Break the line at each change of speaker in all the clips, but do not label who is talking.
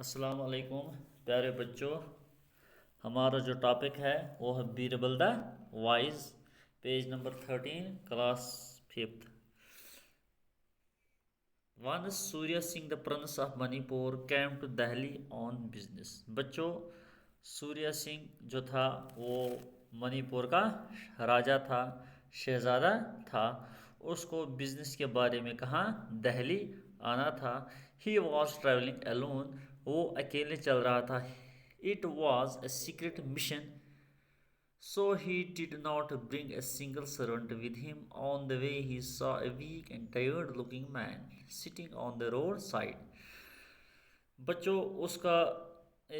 अस्सलाम वालेकुम प्यारे बच्चों। हमारा जो टॉपिक है वो है Birbal the wise, page number 13, class 5th। One Surya Singh the prince of Manipur came to Delhi on business. बच्चों, सूर्य सिंह जो था वो मणिपुर का राजा था, शहजादा था। उसको बिजनेस के बारे में कहाँ दिल्ली आना था। ही वॉज ट्रैवलिंग अलोन, वो अकेले चल रहा था। It was a secret mission, so he did not bring a single servant with him. On the way, he saw a weak and tired looking man sitting on the roadside. बच्चों, उसका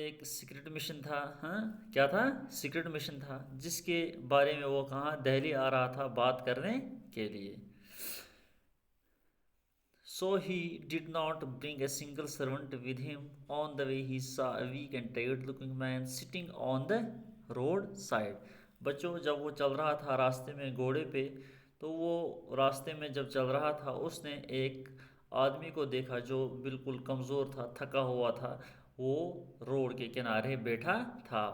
एक secret mission था। हाँ, क्या था? Secret mission था जिसके बारे में वो कहाँ दिल्ली आ रहा था बात करने के लिए। So he did not bring a single servant with him. On the way, he saw a weak and tired looking man sitting on the roadside. बच्चों, जब वो चल रहा था रास्ते में घोड़े पे, तो वो रास्ते में जब चल रहा था उसने एक आदमी को देखा जो बिल्कुल कमज़ोर था, थका हुआ था। वो रोड के किनारे बैठा था।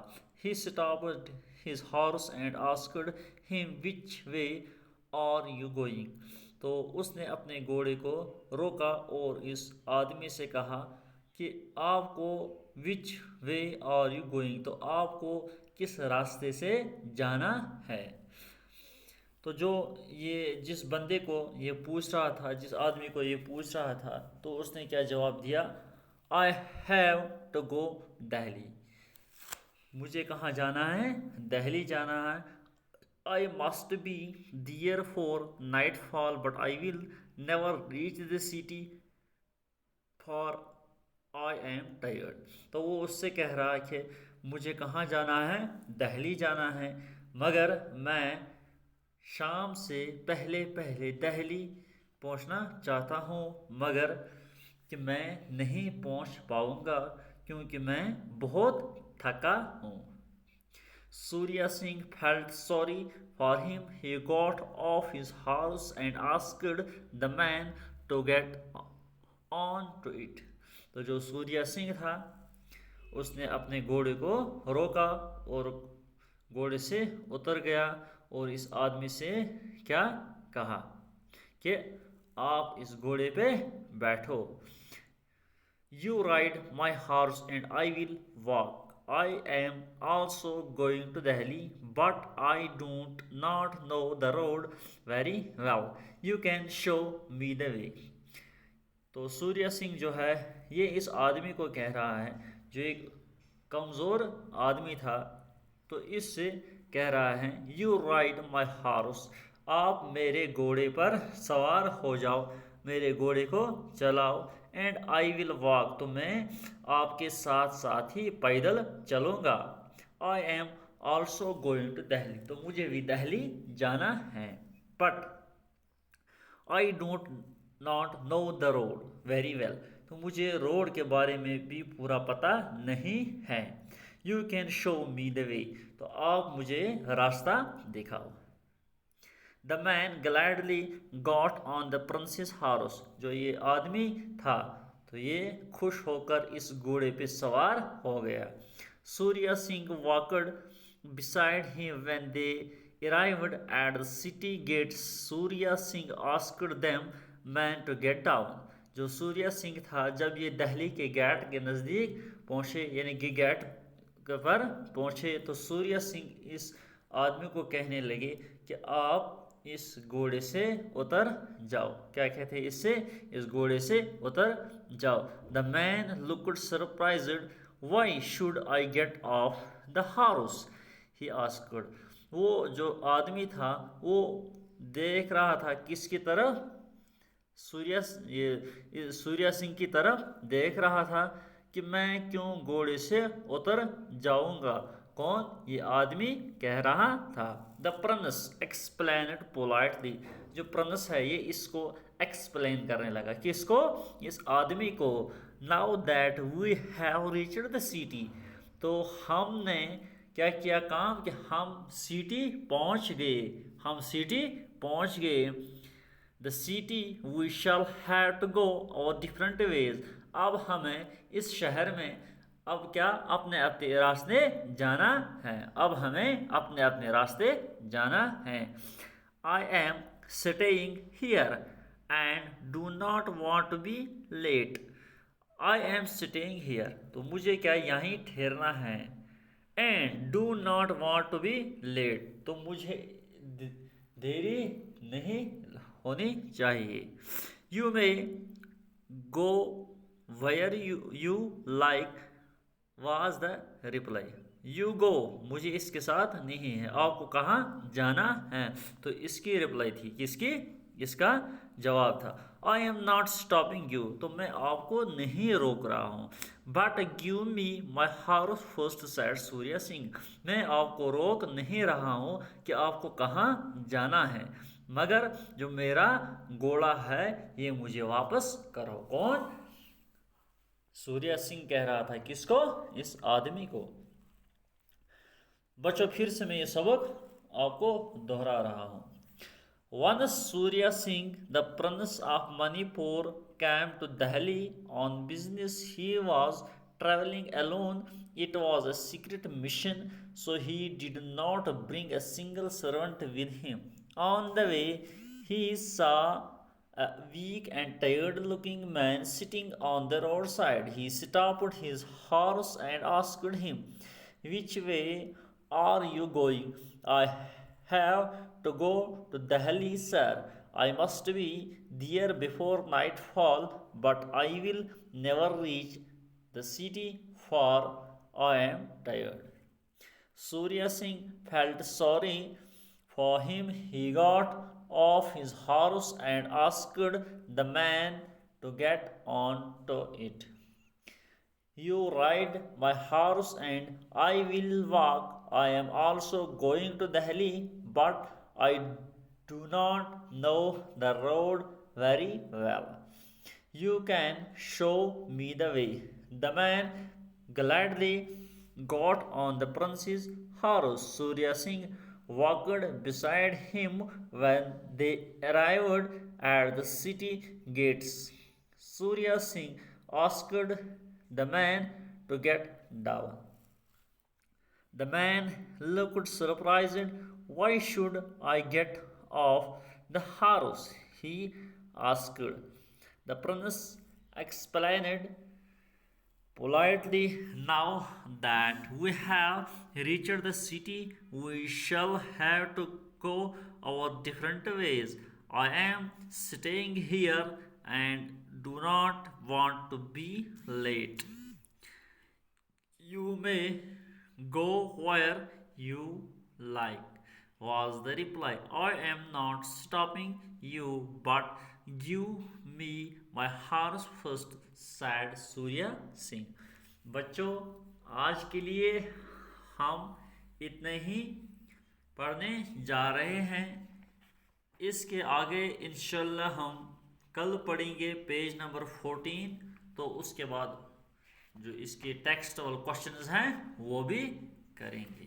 He stopped his horse and asked him, which way are you going? तो उसने अपने घोड़े को रोका और इस आदमी से कहा कि आपको विच वे आर यू गोइंग, तो आपको किस रास्ते से जाना है। तो जो ये जिस बंदे को ये पूछ रहा था, जिस आदमी को ये पूछ रहा था, तो उसने क्या जवाब दिया? I have to go Delhi, मुझे कहाँ जाना है? दिल्ली जाना है। I must be there for nightfall but I will never reach the city for I am tired. तो वो उससे कह रहा है कि मुझे कहाँ जाना है? दिल्ली जाना है, मगर मैं शाम से पहले पहले दिल्ली पहुँचना चाहता हूँ, मगर कि मैं नहीं पहुँच पाऊँगा क्योंकि मैं बहुत थका हूँ। Surya Singh felt sorry for him. He got off his horse and asked the man to get on to it. तो जो सूर्या सिंह था उसने अपने घोड़े को रोका और घोड़े से उतर गया और इस आदमी से क्या कहा कि आप इस घोड़े पे बैठो। You ride my horse and I will walk. I am also going to Delhi, but I don't not know the road very well. You can show me the way. तो सूर्य सिंह जो है ये इस आदमी को कह रहा है जो एक कमज़ोर आदमी था, तो इससे कह रहा है यू राइड माई हॉर्स, आप मेरे घोड़े पर सवार हो जाओ, मेरे घोड़े को चलाओ। एंड आई विल वॉक, तो मैं आपके साथ साथ ही पैदल चलूँगा। I am also going to Delhi, तो मुझे भी दिल्ली जाना है। But I don't not know the road very well, तो मुझे रोड के बारे में भी पूरा पता नहीं है। You can show me the way, तो आप मुझे रास्ता दिखाओ। The man gladly got on the princess horse, जो ये आदमी था तो ये खुश होकर इस घोड़े पे सवार हो गया। Surya Singh walked beside him when they arrived at the city gates. Surya Singh asked them man to get down. जो सूर्या सिंह था जब ये दिल्ली के गेट के नज़दीक पहुँचे, यानी कि गेट पर पहुँचे, तो सूर्या सिंह इस आदमी को कहने लगे कि आप इस घोड़े से उतर जाओ। क्या कहते हैं इससे? इस घोड़े से उतर जाओ। The man looked surprised, why should I get of the horse, he asked. वो जो आदमी था वो देख रहा था किसकी तरफ? सूर्या सिंह की तरफ देख रहा था कि मैं क्यों घोड़े से उतर जाऊंगा। कौन? ये आदमी कह रहा था। द प्रिंस एक्सप्लेन्ड पोलाइटली, जो प्रिंस है ये इसको एक्सप्लेन करने लगा। किसको? इस आदमी को। Now that we have reached the city, तो हमने क्या किया काम कि हम सिटी पहुंच गए, हम सिटी पहुंच गए। The city we shall have to go our different veg, अब हमें इस शहर में अब क्या अपने अपने रास्ते जाना है। अब हमें अपने अपने रास्ते जाना है। I am staying here and do not want to be late. I am staying here, तो मुझे क्या यहीं ठहरना है। And do not want to be late, तो मुझे देरी नहीं होनी चाहिए। You may go where you like was the reply. You go, मुझे इसके साथ नहीं है, आपको कहाँ जाना है, तो इसकी रिप्लाई थी, किसकी, इसका जवाब था। I am not stopping you, तो मैं आपको नहीं रोक रहा हूँ। But give me my horse first sad Surya Singh, मैं आपको रोक नहीं रहा हूँ कि आपको कहाँ जाना है, मगर जो मेरा घोड़ा है ये मुझे वापस करो। कौन, सूर्या सिंह कह रहा था, किसको, इस आदमी को। बच्चों फिर से मैं ये सबक आपको दोहरा रहा हूँ। Once Surya Singh, the prince of Manipur, came to Delhi on business. He was traveling alone. It was a secret mission, so he did not bring a single servant with him. On the way, he saw a weak and tired looking man sitting on the roadside. He stopped his horse and asked him, which way are you going? I have to go to Delhi, sir. I must be there before nightfall, but I will never reach the city, for I am tired. Surya Singh felt sorry for him. He got off his horse and asked the man to get on to it. You ride my horse and I will walk. I am also going to Delhi, but I do not know the road very well. You can show me the way. The man gladly got on the prince's horse. Surya Singh walked beside him when they arrived at the city gates. Surya Singh asked the man to get down. The man looked surprised. Why should I get off the horse? He asked. The prince explained politely, now that we have reached the city, we shall have to go our different ways. I am staying here and do not want to be late. You may go where you like, was the reply. I am not stopping you, but give me my horse first, said Surya Singh. बच्चों, आज के लिए हम इतने ही पढ़ने जा रहे हैं। इसके आगे इंशाल्लाह हम कल पढ़ेंगे पेज नंबर 14, तो उसके बाद जो इसके टेक्स्ट और क्वेश्चंस हैं वो भी करेंगे।